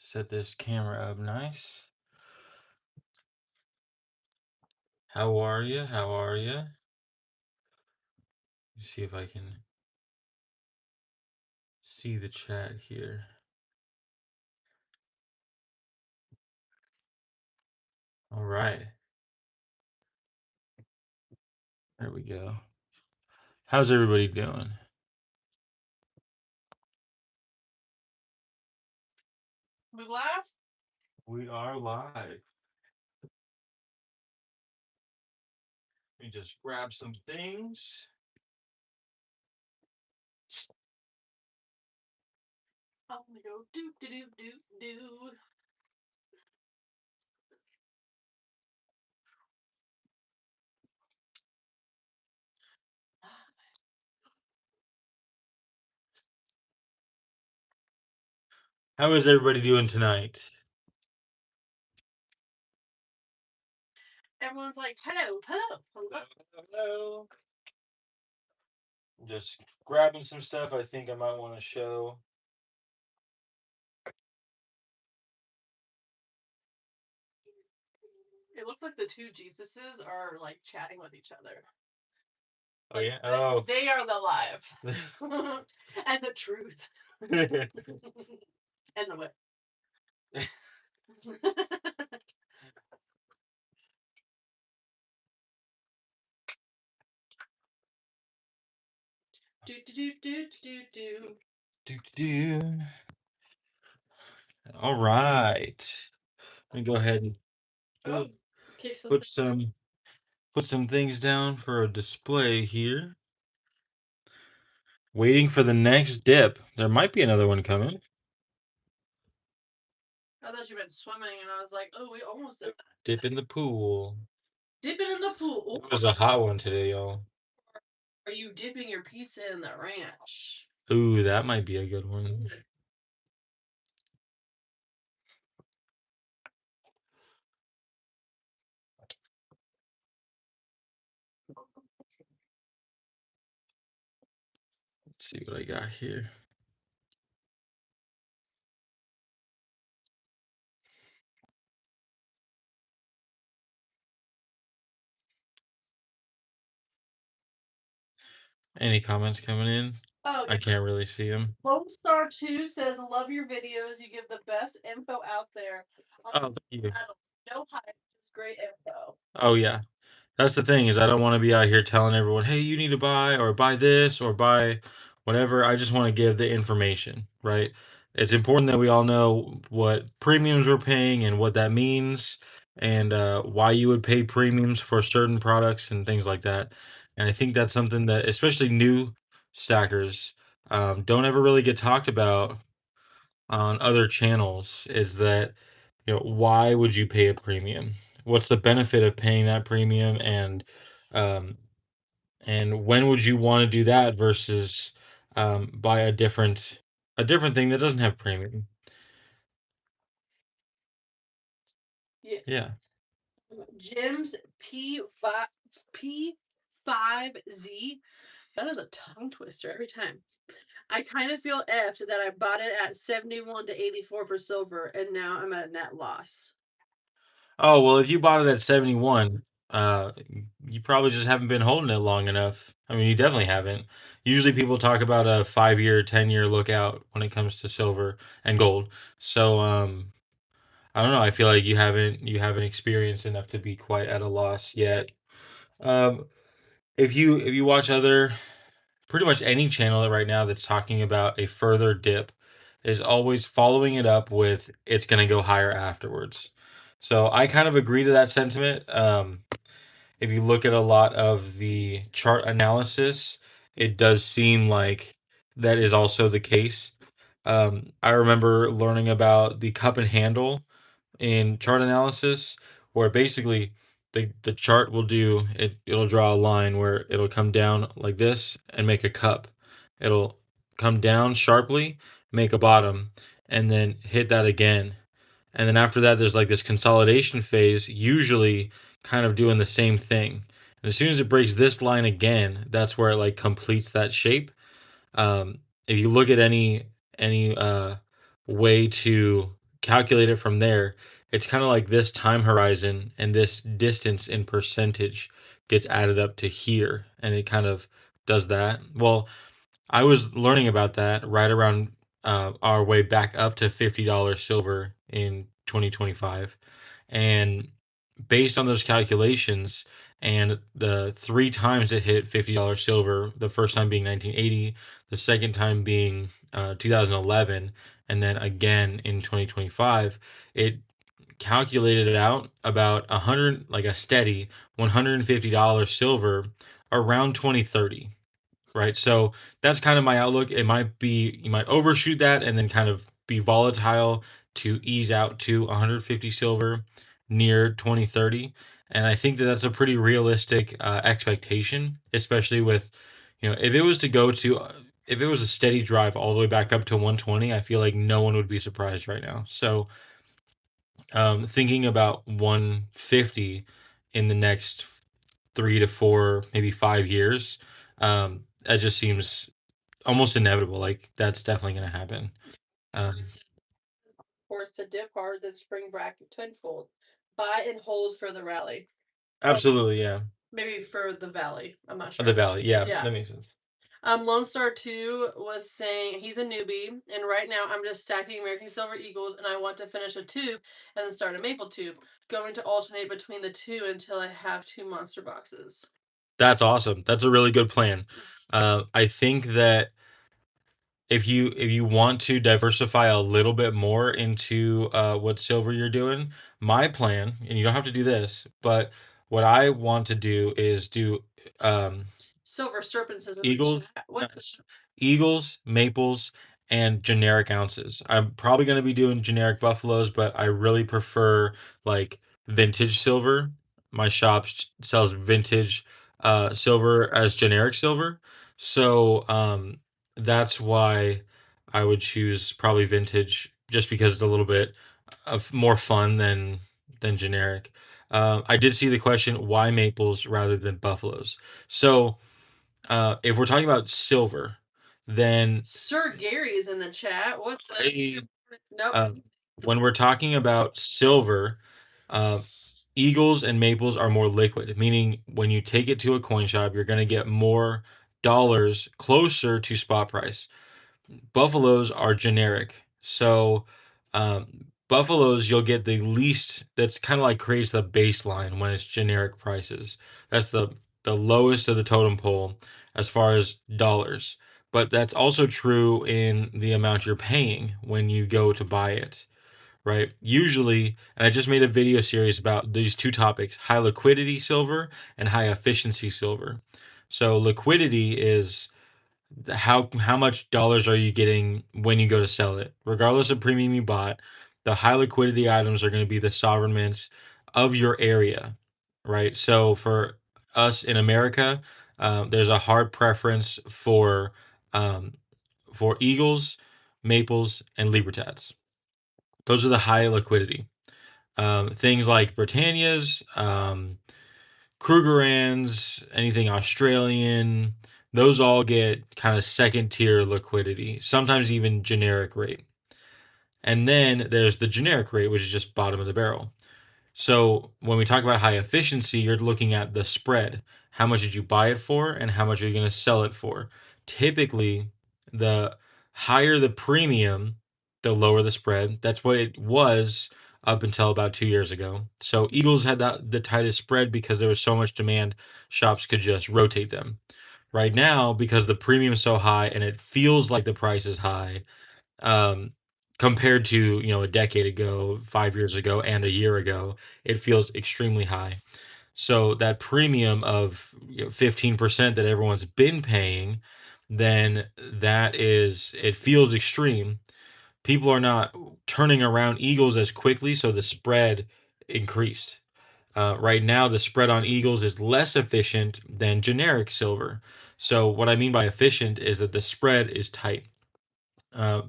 Set this camera up nice. How are you? How are you? See if I can see the chat here. All right. There we go. How's everybody doing? We live? We are live. Let me just grab some things. I'm gonna go do do do do do. How is everybody doing tonight? Everyone's like, hello, hello, hello. Hello. Just grabbing some stuff I think I might want to show. It looks like the two Jesuses are like chatting with each other. Oh yeah. Oh. They are the live. And the truth. And the whip. Do do do do do do. Do do. All right. Let me go ahead and put some things down for a display here. Waiting for the next dip. There might be another one coming. I thought you meant swimming, and I was like, oh, we almost did that. Dip in the pool. Dipping in the pool. It was a hot one today, y'all. Are you dipping your pizza in the ranch? Ooh, that might be a good one. Let's see what I got here. Any comments coming in? Oh, I can't really see them. Lone Star 2 says, love your videos. You give the best info out there. Oh, thank you. No hype, just great info. Oh, yeah. That's the thing is I don't want to be out here telling everyone, hey, you need to buy or buy this or buy whatever. I just want to give the information, right? It's important that we all know what premiums we're paying and what that means and why you would pay premiums for certain products and things like that. And I think that's something that especially new stackers don't ever really get talked about on other channels is that why would you pay a premium? What's the benefit of paying that premium um and when would you want to do that versus buy a different thing that doesn't have premium? Yes. Yeah. Jim's P5Z. That is a tongue twister every time. I kind of feel effed that I bought it at 71 to 84 for silver, and now I'm at a net loss. Oh, well, if you bought it at 71, you probably just haven't been holding it long enough. I mean, you definitely haven't. Usually people talk about a 5-year, 10-year lookout when it comes to silver and gold. So, I don't know. I feel like you haven't experienced enough to be quite at a loss yet. Um, if you watch other pretty much any channel right now that's talking about a further dip is always following it up with it's going to go higher afterwards. So I kind of agree to that sentiment. If you look at a lot of the chart analysis, it does seem like that is also the case. I remember learning about the cup and handle in chart analysis, where basically the chart will do it. It'll draw a line where it'll come down like this and make a cup. It'll come down sharply, make a bottom, and then hit that again. And then after that, there's like this consolidation phase, usually kind of doing the same thing. And as soon as it breaks this line again, that's where it like completes that shape. If you look at any way to calculate it from there, it's kind of like this time horizon and this distance in percentage gets added up to here, and it kind of does that. Well, I was learning about that right around our way back up to $50 silver in 2025. And based on those calculations, and the three times it hit $50 silver, the first time being 1980, the second time being 2011, and then again in 2025, it calculated it out about 100, like a steady $150 silver around 2030, right? So that's kind of my outlook. It might be, you might overshoot that and then kind of be volatile to ease out to 150 silver near 2030. And I think that that's a pretty realistic expectation, especially with, if it was to go to, if it was a steady drive all the way back up to 120, I feel like no one would be surprised right now. So thinking about 150 in the next 3 to 4, maybe 5 years, that just seems almost inevitable. Like that's definitely going to happen. Um, Forced to dip hard, then spring bracket tenfold. Buy and hold for the rally. Oh, Absolutely, yeah. maybe for the valley. I'm not The sure. valley, yeah, Yeah. that makes sense. Lone Star 2 was saying he's a newbie, and right now I'm just stacking American Silver Eagles, and I want to finish a tube and then start a maple tube. Going to alternate between the two until I have two monster boxes. That's awesome. That's a really good plan. I think that if you want to diversify a little bit more into what silver you're doing, my plan, and you don't have to do this, but what I want to do is do um, Silver Serpents is in the Eagles, chat. What's nice. Eagles, maples, and generic ounces. I'm probably going to be doing generic buffaloes, but I really prefer like vintage silver. My shop sells vintage silver as generic silver. So that's why I would choose probably vintage just because it's a little bit of more fun than generic. I did see the question, why maples rather than buffaloes? So if we're talking about silver, then Sir Gary is in the chat. What's up? I, Nope. uh, when we're talking about silver, uh, eagles and maples are more liquid, meaning when you take it to a coin shop, you're going to get more dollars closer to spot price. Buffaloes are generic. So buffaloes, you'll get the least. That's kind of like creates the baseline when it's generic prices. That's the lowest of the totem pole as far as dollars. But that's also true in the amount you're paying when you go to buy it, right? Usually, and I just made a video series about these two topics: high liquidity silver and high efficiency silver. So liquidity is how much dollars are you getting when you go to sell it, regardless of premium you bought. The high liquidity items are going to be the sovereign mints of your area, right? So for us in America, there's a hard preference um, for eagles, maples, and libertads. Those are the high liquidity things like Britannias, Krugerrands, anything Australian, those all get kind of second tier liquidity, sometimes even generic rate. And then there's the generic rate, which is just bottom of the barrel. So when we talk about high efficiency, you're looking at the spread. How much did you buy it for, and how much are you going to sell it for? Typically, the higher the premium, the lower the spread. That's what it was up until about 2 years ago. So Eagles had the tightest spread because there was so much demand, shops could just rotate them. Right now, because the premium is so high and it feels like the price is high, um, compared to a decade ago, 5 years ago, and a year ago, it feels extremely high. So that premium of 15% that everyone's been paying, then it feels extreme. People are not turning around Eagles as quickly, so the spread increased. Right now, the spread on Eagles is less efficient than generic silver. So what I mean by efficient is that the spread is tight.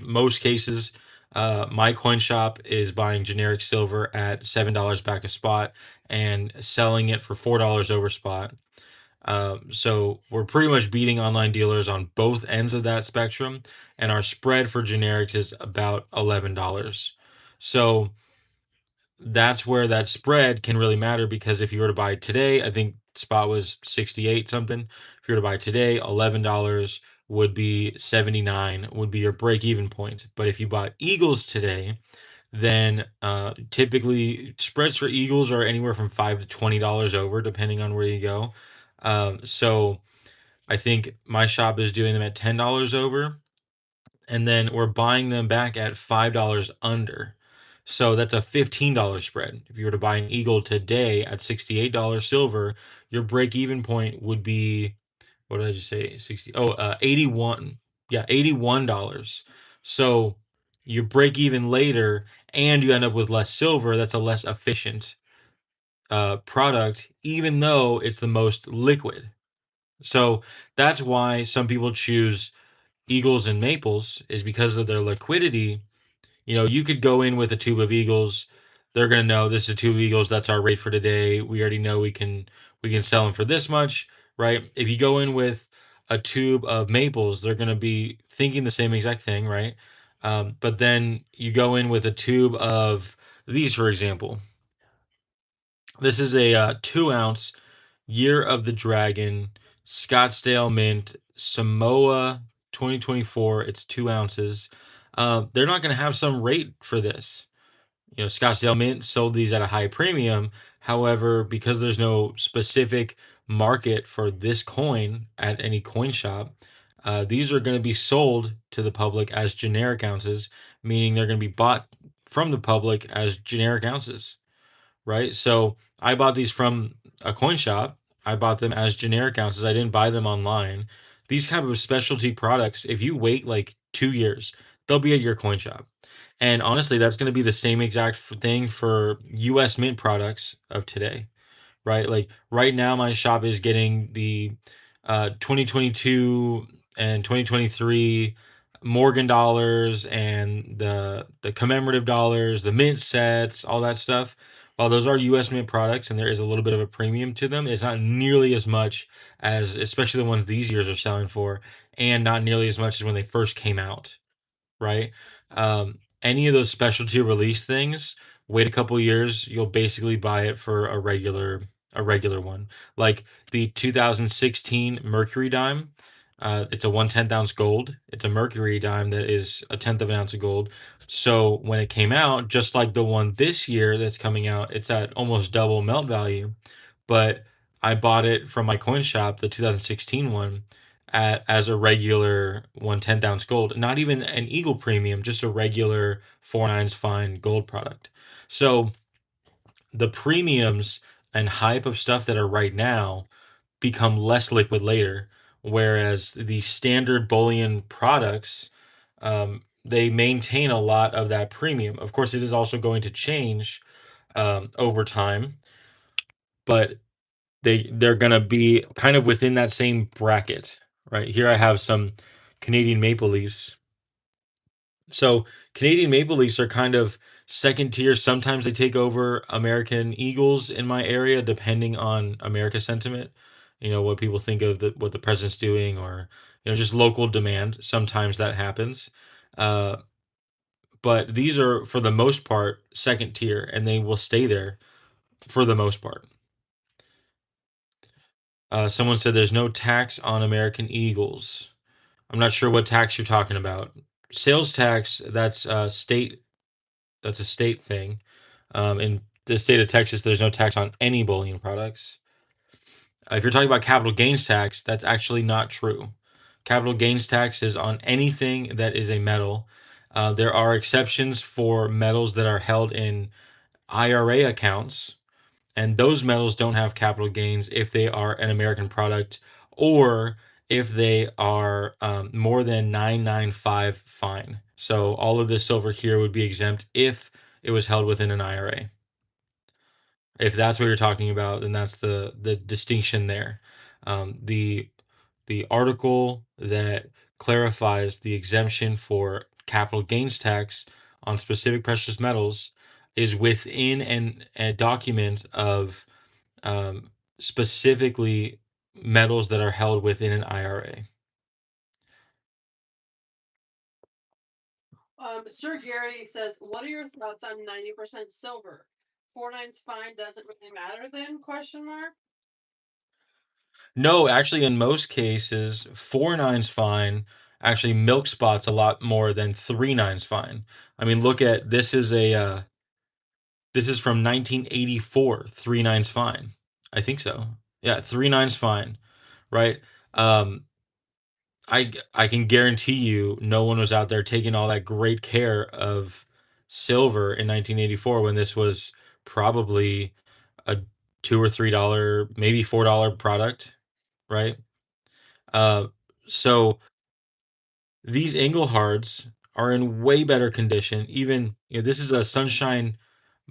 Most cases, my coin shop is buying generic silver at $7 back a spot and selling it for $4 over spot. So we're pretty much beating online dealers on both ends of that spectrum, and our spread for generics is about $11. So that's where that spread can really matter, because if you were to buy today, I think spot was 68 something. If you were to buy today, $11 would be 79 would be your break even point. But if you bought Eagles today, then typically spreads for Eagles are anywhere from $5 to $20 over, depending on where you go. So I think my shop is doing them at $10 over, and then we're buying them back at $5 under. So that's a $15 spread. If you were to buy an Eagle today at $68 silver, your break even point would be, what did I just say? 60. Oh, 81. Yeah, $81. So you break even later and you end up with less silver. That's a less efficient product, even though it's the most liquid. So that's why some people choose Eagles and Maples, is because of their liquidity. You could go in with a tube of Eagles. They're gonna know this is a tube of Eagles. That's our rate for today. We already know we can sell them for this much, right? If you go in with a tube of Maples, they're gonna be thinking the same exact thing, right? But then you go in with a tube of these, for example. This is a 2 ounce Year of the Dragon Scottsdale Mint Samoa 2024. It's 2 ounces. They're not going to have some rate for this. Scottsdale Mint sold these at a high premium. However, because there's no specific market for this coin at any coin shop, these are going to be sold to the public as generic ounces, meaning they're going to be bought from the public as generic ounces, right? So I bought these from a coin shop. I bought them as generic ounces. I didn't buy them online. These kind of specialty products, if you wait like 2 years, they'll be at your coin shop. And honestly, that's going to be the same exact thing for US Mint products of today, right? Like right now, my shop is getting the 2022 and 2023 Morgan dollars and the commemorative dollars, the mint sets, all that stuff. While those are US Mint products and there is a little bit of a premium to them, it's not nearly as much as, especially the ones these years are selling for, and not nearly as much as when they first came out, right? Any of those specialty release things, wait a couple years, you'll basically buy it for a regular one. Like the 2016 Mercury dime. It's a 1/10 ounce gold. It's a Mercury dime that is a tenth of an ounce of gold. So when it came out, just like the one this year that's coming out, it's at almost double melt value. But I bought it from my coin shop, the 2016 one, as a regular 1/10 ounce gold, not even an Eagle Premium, just a regular 4 nines fine gold product. So the premiums and hype of stuff that are right now become less liquid later, whereas the standard bullion products, they maintain a lot of that premium. Of course, it is also going to change over time, but they're gonna be kind of within that same bracket, right? Here I have some Canadian Maple Leafs. So Canadian Maple Leafs are kind of second tier. Sometimes they take over American Eagles in my area, depending on America sentiment. What people think of what the president's doing, or just local demand. Sometimes that happens. Uh, but these are, for the most part, second tier, and they will stay there for the most part. Someone said there's no tax on American Eagles. I'm not sure what tax you're talking about. Sales tax, that's state. That's a state thing. In the state of Texas, there's no tax on any bullion products. If you're talking about capital gains tax, that's actually not true. Capital gains tax is on anything that is a metal. There are exceptions for metals that are held in IRA accounts, and those metals don't have capital gains if they are an American product, or if they are more than 995 fine. So all of this silver here would be exempt if it was held within an IRA. If that's what you're talking about, then that's the distinction there. The article that clarifies the exemption for capital gains tax on specific precious metals is within a document of specifically metals that are held within an IRA. Sir Gary says, "What are your thoughts on 90% silver? 4 9's fine. Doesn't really matter then?" Question mark. No, actually, in most cases, 4 9's fine. Actually, milk spots a lot more than 3 9's fine. I mean, look at this is from 1984. 3 9's fine. I think so. Yeah, 3 9's fine, right? Um, I can guarantee you, no one was out there taking all that great care of silver in 1984 when this was probably a $2 or $3, maybe $4 product, right? Uh, so these Englehards are in way better condition. Even this is a Sunshine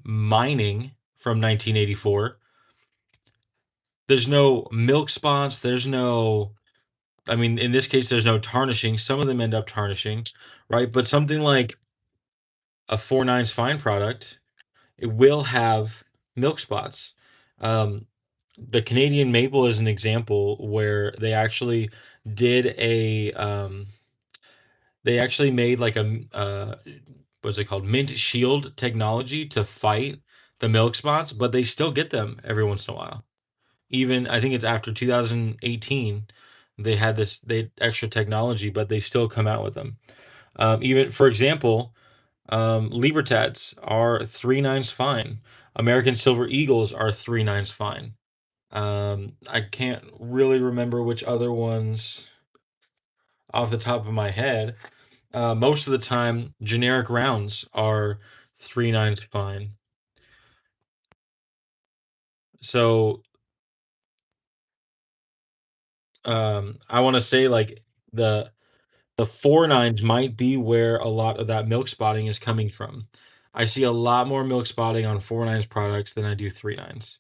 Mining from 1984. There's no milk spots. There's no. I mean, in this case, there's no tarnishing. Some of them end up tarnishing, right? But something like a 4 9's fine product, it will have milk spots. Um, the Canadian maple is an example where did a they actually made like what's it called, mint shield technology to fight the milk spots, but they still get them every once in a while. Even I think it's after 2018, they had this they extra technology, but they still come out with them. Even for example, Libertads are 3 9's fine. American Silver Eagles are 3 9's fine. I can't really remember which other ones off the top of my head. Most of the time, generic rounds are 3 9's fine. So I want to say like the the 4 9's might be where a lot of that milk spotting is coming from. I see a lot more milk spotting on 4 9's products than I do 3 9's.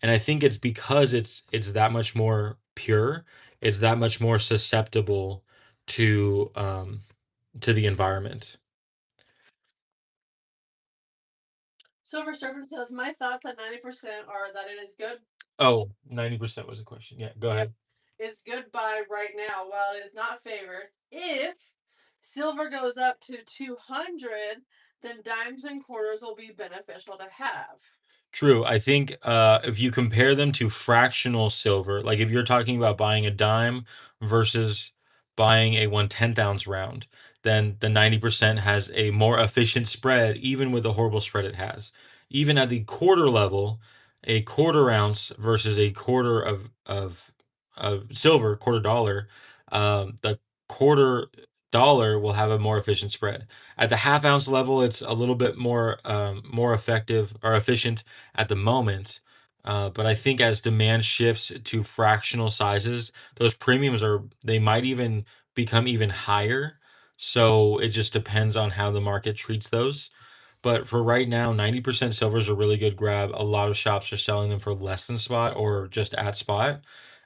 And I think it's because it's that much more pure, it's that much more susceptible to the environment. Silver Serpent says, "My thoughts on 90% are that it is good." Oh, 90% was the question. Yeah, go Yep. ahead. Is good buy right now. While it is not favored, if silver goes up to 200, then dimes and quarters will be beneficial to have. True. I think if you compare them to fractional silver, like if you're talking about buying a dime versus buying a 1/10 ounce round, then the 90% has a more efficient spread, even with the horrible spread it has. Even at the quarter level, a quarter ounce versus a quarter of silver, quarter dollar, the quarter dollar will have a more efficient spread. At the half ounce level, it's a little bit more effective or efficient at the moment. But I think as demand shifts to fractional sizes, those premiums they might even become even higher. So it just depends on how the market treats those. But for right now, 90% silver is a really good grab. A lot of shops are selling them for less than spot or just at spot.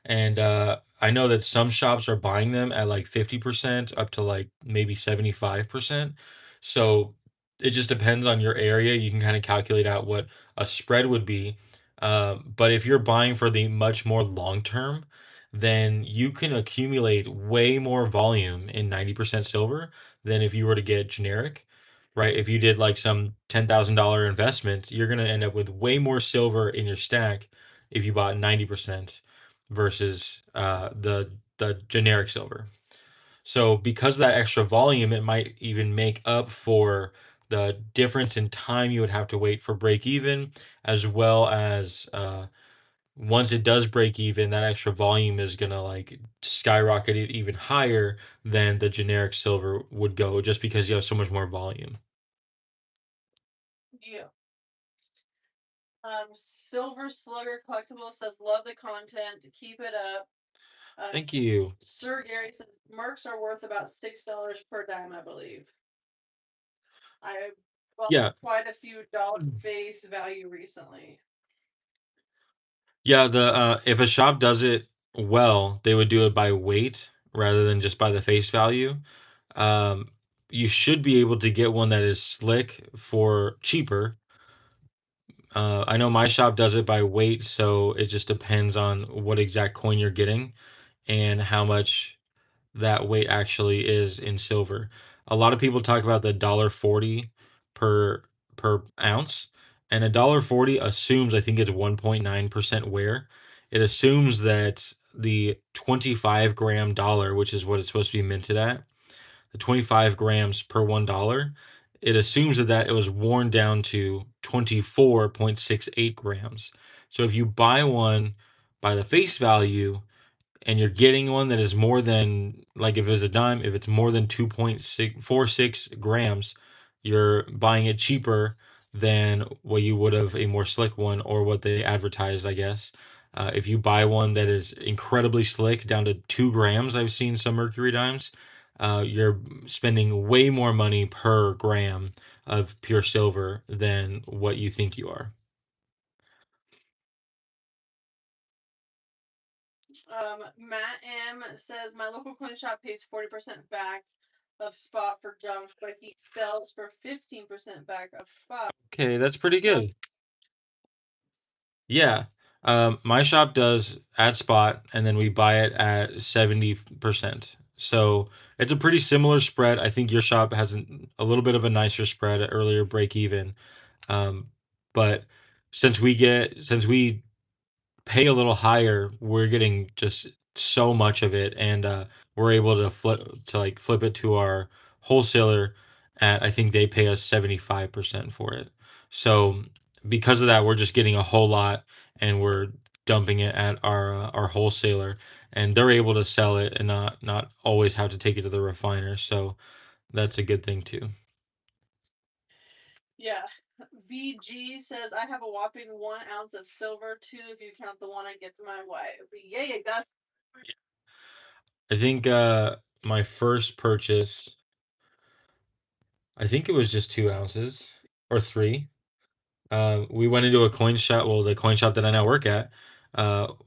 And I know that some shops are buying them at like 50% up to like maybe 75%. So it just depends on your area. You can kind of calculate out what a spread would be. But if you're buying for the much more long term, then you can accumulate way more volume in 90% silver than if you were to get generic, right? If you did like some $10,000 investment, you're going to end up with way more silver in your stack if you bought 90% versus the generic silver. So because of that extra volume, it might even make up for the difference in time you would have to wait for break even, as well as once it does break even, that extra volume is gonna like skyrocket it even higher than the generic silver would go, just because you have so much more volume. Yeah. Silver Slugger Collectible says, "Love the content. Keep it up." Uh, Thank you. Sir Gary says, "Mercs are worth about $6 per dime, I believe." I bought Yeah. quite a few dollar face value recently. Yeah, the if a shop does it well, they would do it by weight rather than just by the face value. Um, you should be able to get one that is slick for cheaper. I know my shop does it by weight, so it just depends on what exact coin you're getting and how much that weight actually is in silver. a lot of people talk about the $1.40 per ounce, and $1.40 assumes, I think it's 1.9% wear. It assumes that the 25-gram dollar, which is what it's supposed to be minted at, the 25 grams per $1, it assumes that it was worn down to 24.68 grams. So if you buy one by the face value, and you're getting one that is more than, like, if it's a dime, if it's more than 2.646 grams, you're buying it cheaper than what you would have a more slick one, or what they advertised, I guess. If you buy one that is incredibly slick down to 2 grams, I've seen some Mercury dimes, you're spending way more money per gram of pure silver than what you think you are. Matt M says my local coin shop pays 40% back of spot for junk, but he sells for 15% back of spot. Okay, that's pretty So good. Yeah. My shop does at spot, and then we buy it at 70%. So it's a pretty similar spread. I think your shop has a little bit of a nicer spread, at earlier break even. Um, but since we pay a little higher, we're getting just so much of it, and we're able to flip it to our wholesaler at, I think they pay us 75% for it. So because of that, we're just getting a whole lot, and we're dumping it at our wholesaler, and they're able to sell it and not always have to take it to the refiner. So that's a good thing too. yeah. VG says I have a whopping 1 ounce of silver too, if you count the one I get to my wife. Yay, Gus. I think my first purchase, I think it was just 2 ounces or three. We went into a coin shop, well, the coin shop that I now work at.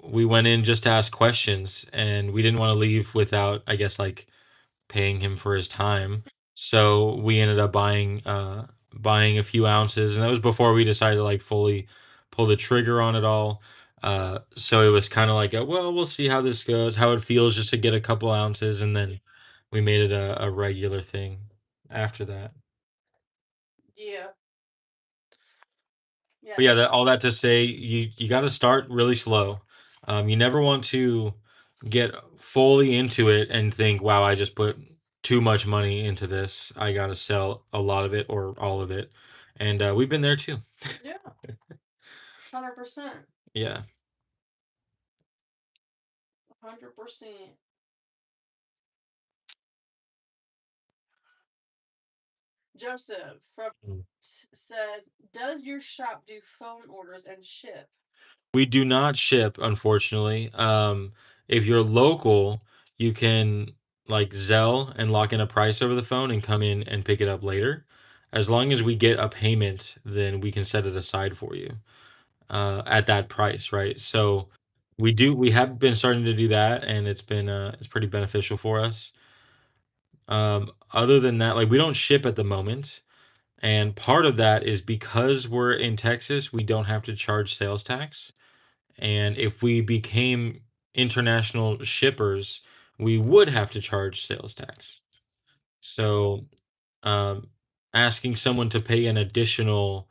We went in just to ask questions, and we didn't want to leave without, I guess, like, paying him for his time. So we ended up buying a few ounces, and that was before we decided to, like, fully pull the trigger on it all. So it was kind of like, well, we'll see how this goes, how it feels, just to get a couple ounces, and then we made it a regular thing after that. Yeah. Yeah. But yeah, all that to say, you got to start really slow. You never want to get fully into it and think, "Wow, I just put too much money into this. I got to sell a lot of it or all of it." And we've been there too. Yeah. 100%. Yeah. 100%. Joseph from Mm. says, does your shop do phone orders and ship? We do not ship, unfortunately. If you're local, you can, like, Zelle and lock in a price over the phone and come in and pick it up later. As long as we get a payment, then we can set it aside for you at that price, right? So we have been starting to do that, and it's pretty beneficial for us. Other than that, like, we don't ship at the moment, and part of that is because we're in Texas, we don't have to charge sales tax. And if we became international shippers, we would have to charge sales tax. So, um, asking someone to pay an additional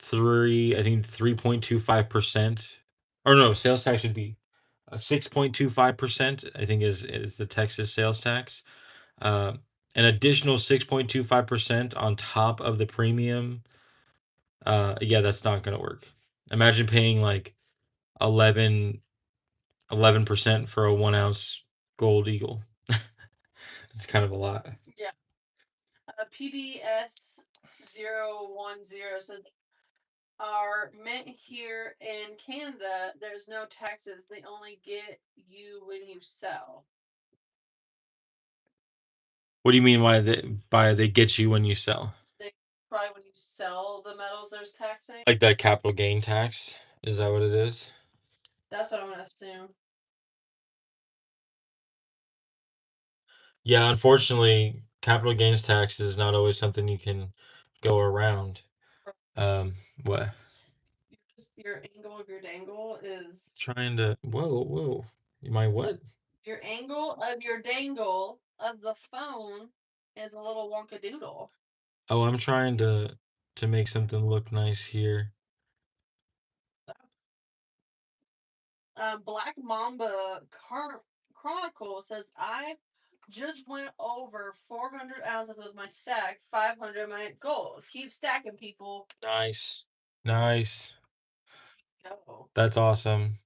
I think 3.25%, or no, sales tax should be 6.25%, I think is the Texas sales tax. Um, an additional 6.25% on top of the premium. Yeah, that's not going to work. Imagine paying like 11 11% for a 1 ounce gold eagle. It's kind of a lot. Yeah. PDS 010 says, are mint here in Canada, there's no taxes. They only get you when you sell. What do you mean by they get you when you sell? They probably when you sell the metals, there's taxing. Like that capital gain tax? Is that what it is? That's what I'm gonna assume. Yeah, unfortunately, capital gains tax is not always something you can go around. Um, what? Your angle of your dangle is Trying to, whoa. My what? your angle of your dangle of the phone is a little Wonka Doodle. Oh, I'm trying to make something look nice here. Black Mamba Chronicle says I just went over 400 ounces with my stack, 500 my gold. Keep stacking, people. Nice. Nice. Go. That's awesome.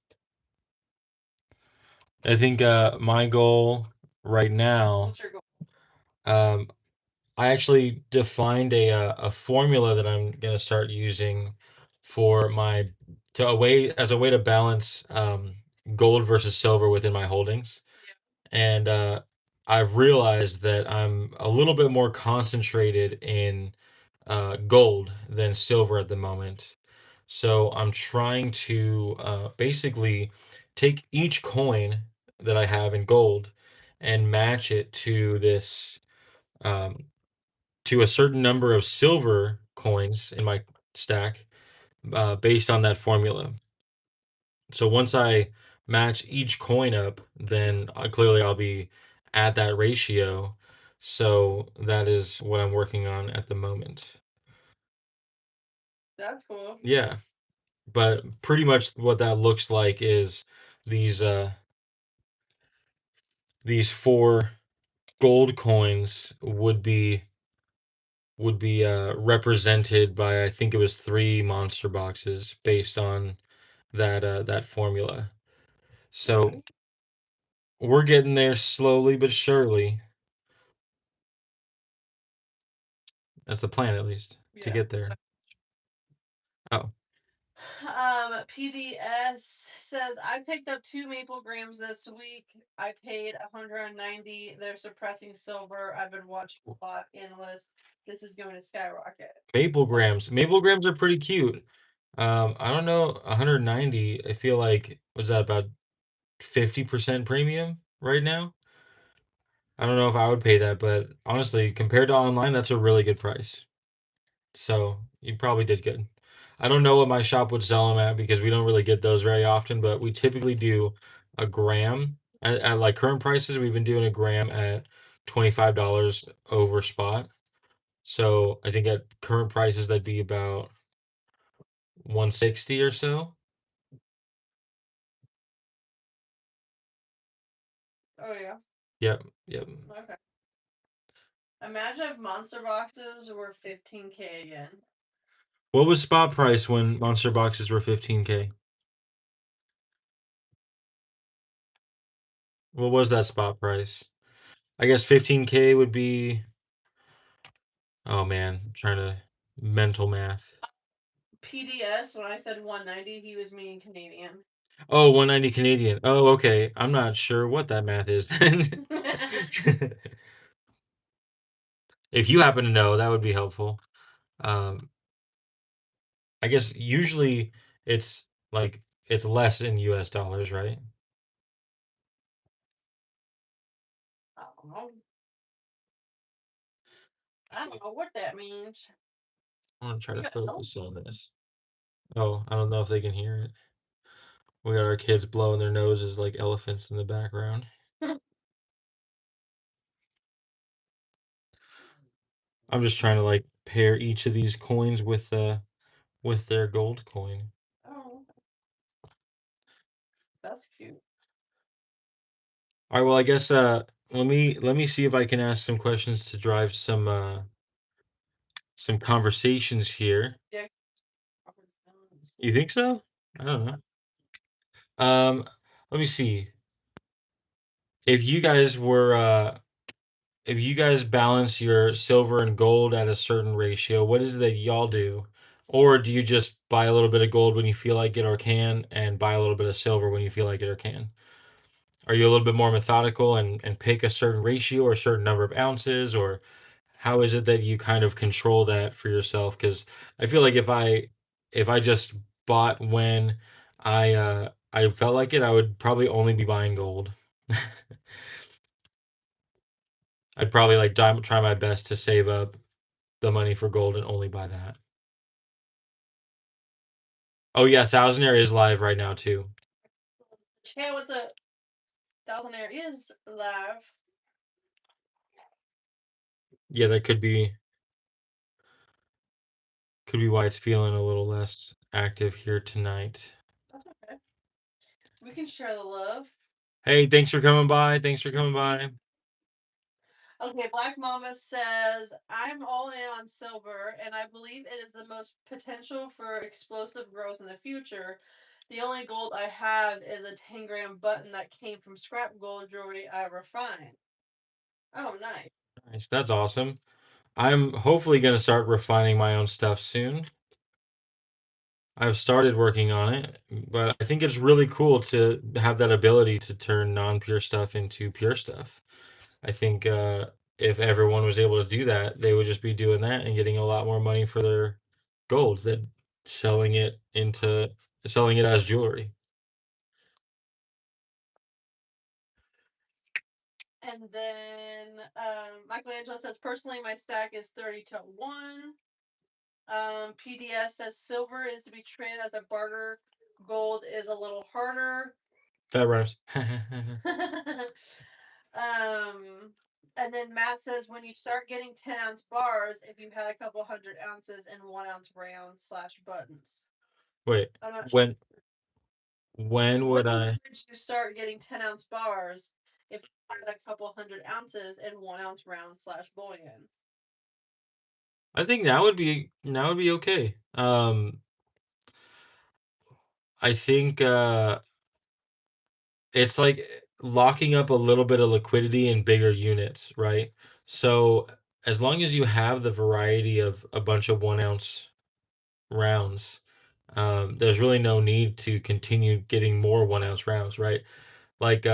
I think my goal right now, What's your goal? um, I actually defined a formula that I'm gonna start using for my to a way as a way to balance gold versus silver within my holdings. And I've realized that I'm a little bit more concentrated in gold than silver at the moment. So I'm trying to basically take each coin that I have in gold and match it to this um, to a certain number of silver coins in my stack based on that formula. So once I match each coin up, then clearly I'll be at that ratio. So that is what I'm working on at the moment. That's cool. Yeah, but pretty much what that looks like is these uh these four gold coins would be represented by I think it was three monster boxes based on that formula. So Okay. we're getting there slowly but surely. That's the plan, at least, to Yeah. get there. Oh, PDS says I picked up 2 maple grams this week. I paid 190. They're suppressing silver. I've been watching a lot. Endless. This is going to skyrocket. maple grams. Maple grams are pretty cute. I don't know, 190. I feel like was that about 50% premium right now? I don't know if I would pay that, but honestly, compared to online, that's a really good price. So you probably did good. I don't know what my shop would sell them at because we don't really get those very often, but we typically do a gram at like current prices. We've been doing a gram at $25 over spot. So I think at current prices that'd be about 160 or so. Oh yeah. Yep, yep. Okay. Imagine if monster boxes were 15K again. What was spot price when monster boxes were 15K? What was that spot price? I guess 15K would be, oh man, I'm trying to mental math. PDS, when I said 190, he was meaning Canadian. Oh, 190 Canadian. Oh, okay. I'm not sure what that math is then. If you happen to know, that would be helpful. Um, I guess usually it's like it's less in US dollars, right? I don't know. I don't know what that means. I'm gonna try to You got focus on this. Oh, I don't know if they can hear it. We got our kids blowing their noses like elephants in the background. I'm just trying to like pair each of these coins with their gold coin. Oh, that's cute. All right, well, I guess let me see if I can ask some questions to drive some conversations here. Yeah. You think so? I don't know. Um, let me see. If you guys were if you guys balance your silver and gold at a certain ratio, what is it that y'all do? Or do you just buy a little bit of gold when you feel like it or can and buy a little bit of silver when you feel like it or can? Are you a little bit more methodical and pick a certain ratio or a certain number of ounces, or how is it that you kind of control that for yourself? Because I feel like if I just bought when I felt like it, I would probably only be buying gold. I'd probably like try my best to save up the money for gold and only buy that. Oh yeah, Thousandaire is live right now too. Hey, what's up? Thousandaire is live. Yeah, that could be why it's feeling a little less active here tonight. That's okay. We can share the love. Hey, thanks for coming by. Thanks for coming by. Okay, Black Mama says, I'm all in on silver, and I believe it is the most potential for explosive growth in the future. The only gold I have is a 10-gram button that came from scrap gold jewelry I refined. Oh, nice. Nice. That's awesome. I'm hopefully going to start refining my own stuff soon. I've started working on it, but I think it's really cool to have that ability to turn non-pure stuff into pure stuff. I think if everyone was able to do that, they would just be doing that and getting a lot more money for their gold than selling it into selling it as jewelry. And then Michelangelo says, personally, my stack is 30 to 1. PDS says, silver is to be traded as a barter. Gold is a little harder. That rhymes. And then Matt says, when you start getting 10-ounce bars, if you had a couple hundred ounces in 1-ounce rounds slash buttons. Wait, I'm not sure. when would I? When you start getting 10-ounce bars if you had a couple hundred ounces in 1-ounce rounds slash bullion? I think that would be okay. I think it's like locking up a little bit of liquidity in bigger units, right? So as long as you have the variety of a bunch of 1 ounce rounds, there's really no need to continue getting more 1 ounce rounds, right? Like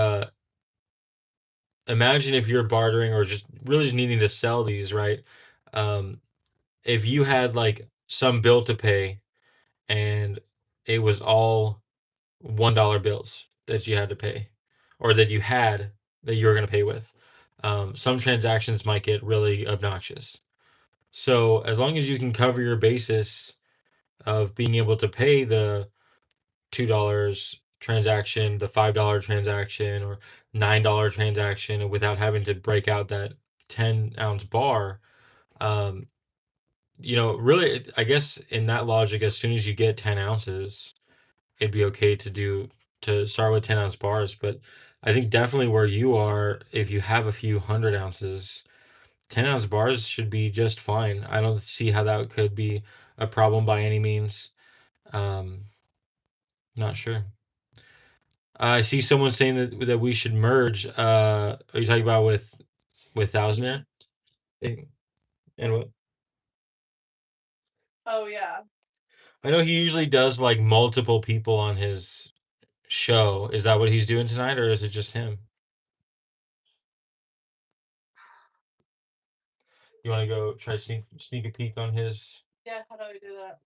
imagine if you're bartering or just really just needing to sell these, right? Um, if you had like some bill to pay and it was all $1 bills that you had to pay or that you had that you were going to pay with. Some transactions might get really obnoxious. So as long as you can cover your basis of being able to pay the $2 transaction, the $5 transaction, or $9 transaction without having to break out that 10-ounce bar, um, really, I guess in that logic, as soon as you get 10 ounces, it'd be okay to start with 10-ounce bars. But I think definitely where you are, if you have a few hundred ounces, 10-ounce bars should be just fine. I don't see how that could be a problem by any means. Um, Not sure. I see someone saying that we should merge. Are you talking about with Thousandaire? And and what? Oh, yeah. I know he usually does like multiple people on his show. Is that what he's doing tonight, or is it just him? You want to go try to sneak a peek on his? Yeah, how do I do that?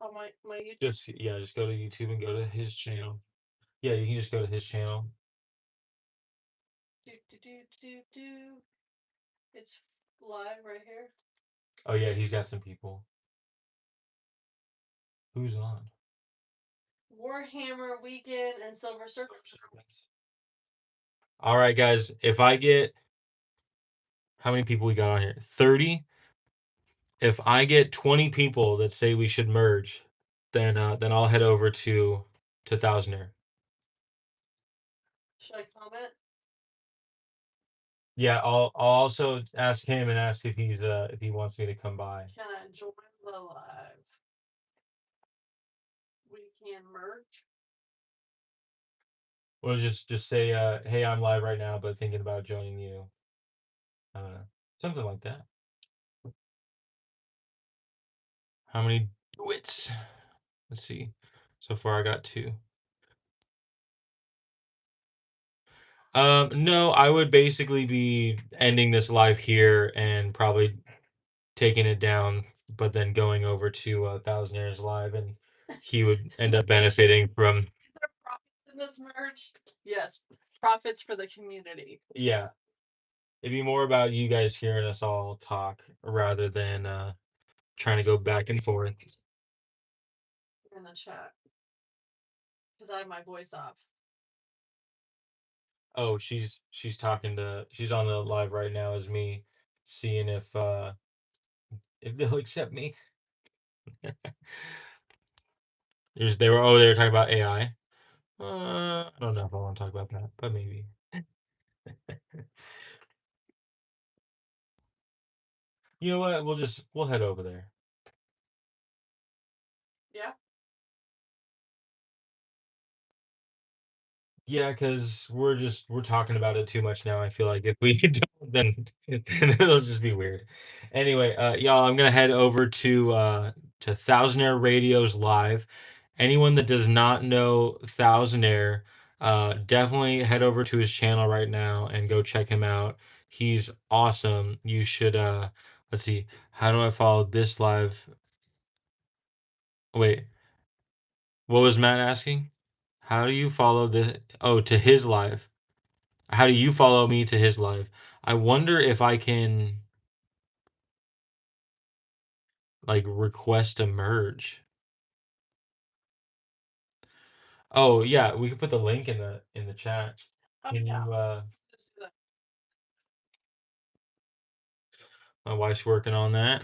On my YouTube? Just go to YouTube and go to his channel. Yeah, you can just go to his channel. Do, do, do, do, do. It's live right here. Oh yeah, he's got some people. Who's on? Warhammer Weekend and Silver Surfer. All right, guys. If I get how many people we got on here? 30. If I get 20 people that say we should merge, then I'll head over to Thousandaire. Should I comment? Yeah, I'll also ask him and ask if he wants me to come by. Can I join the live? We can merge. Or just say hey, I'm live right now, but thinking about joining you. Something like that. How many wits? Let's see. So far I got two. No, I would basically be ending this live here and probably taking it down, but then going over to Thousand Years Live, and he would end up benefiting from. Is there profits in this merge? Yes, profits for the community. Yeah, it'd be more about you guys hearing us all talk rather than trying to go back and forth. In the chat. Because I have my voice off. Oh, she's on the live right now as me. seeing if they'll accept me. They were talking about AI. I don't know if I want to talk about that, but maybe. You know what? We'll head over there. Yeah. Yeah, because we're talking about it too much now. I feel like if we don't, then it'll just be weird. Anyway, y'all, I'm gonna head over to Thousandaire Radio's live. Anyone that does not know Thousandaire, definitely head over to his channel right now and go check him out. He's awesome. You should let's see, how do I follow this live? Wait, what was Matt asking? How do you follow this? Oh, to his live. How do you follow me to his live? I wonder if I can like request a merge. Oh yeah, we could put the link in the chat. Oh, Can yeah. you Let's do that. my wife's working on that.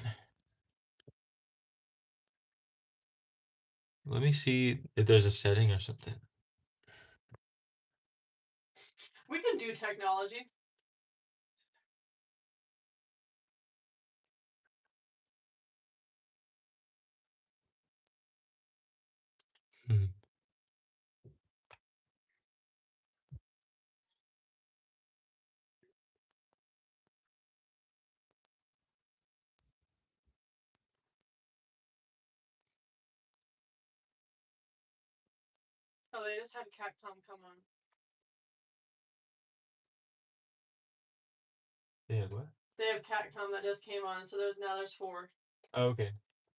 Let me see if there's a setting or something. We can do technology. Hmm. Oh, they just had Capcom come on. Yeah, what? They have Capcom that just came on, so there's 4. Oh, okay.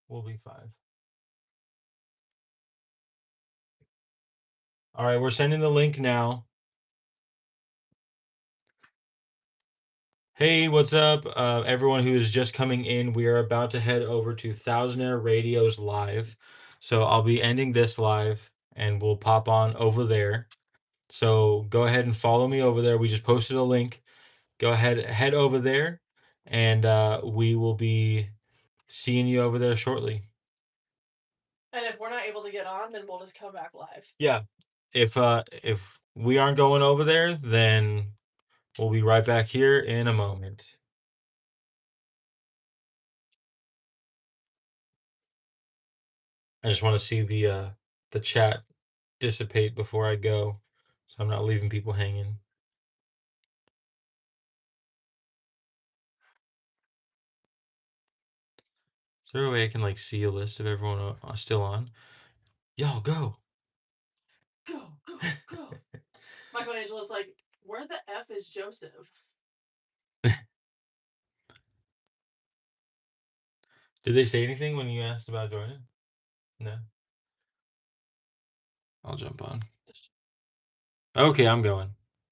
We'll be 5. All right, we're sending the link now. Hey, what's up, everyone who is just coming in? We are about to head over to Thousandaire Radio's live. So I'll be ending this live and we'll pop on over there. So go ahead and follow me over there. We just posted a link. Go ahead, head over there, and we will be seeing you over there shortly. And if we're not able to get on, then we'll just come back live. Yeah. If we aren't going over there, then we'll be right back here in a moment. I just want to see the chat dissipate before I go, so I'm not leaving people hanging. Is there a way I can like see a list of everyone still on? Y'all go. Go, go, go. Michelangelo's like, where the F is Joseph? Did they say anything when you asked about joining? No. I'll jump on. Okay, I'm going.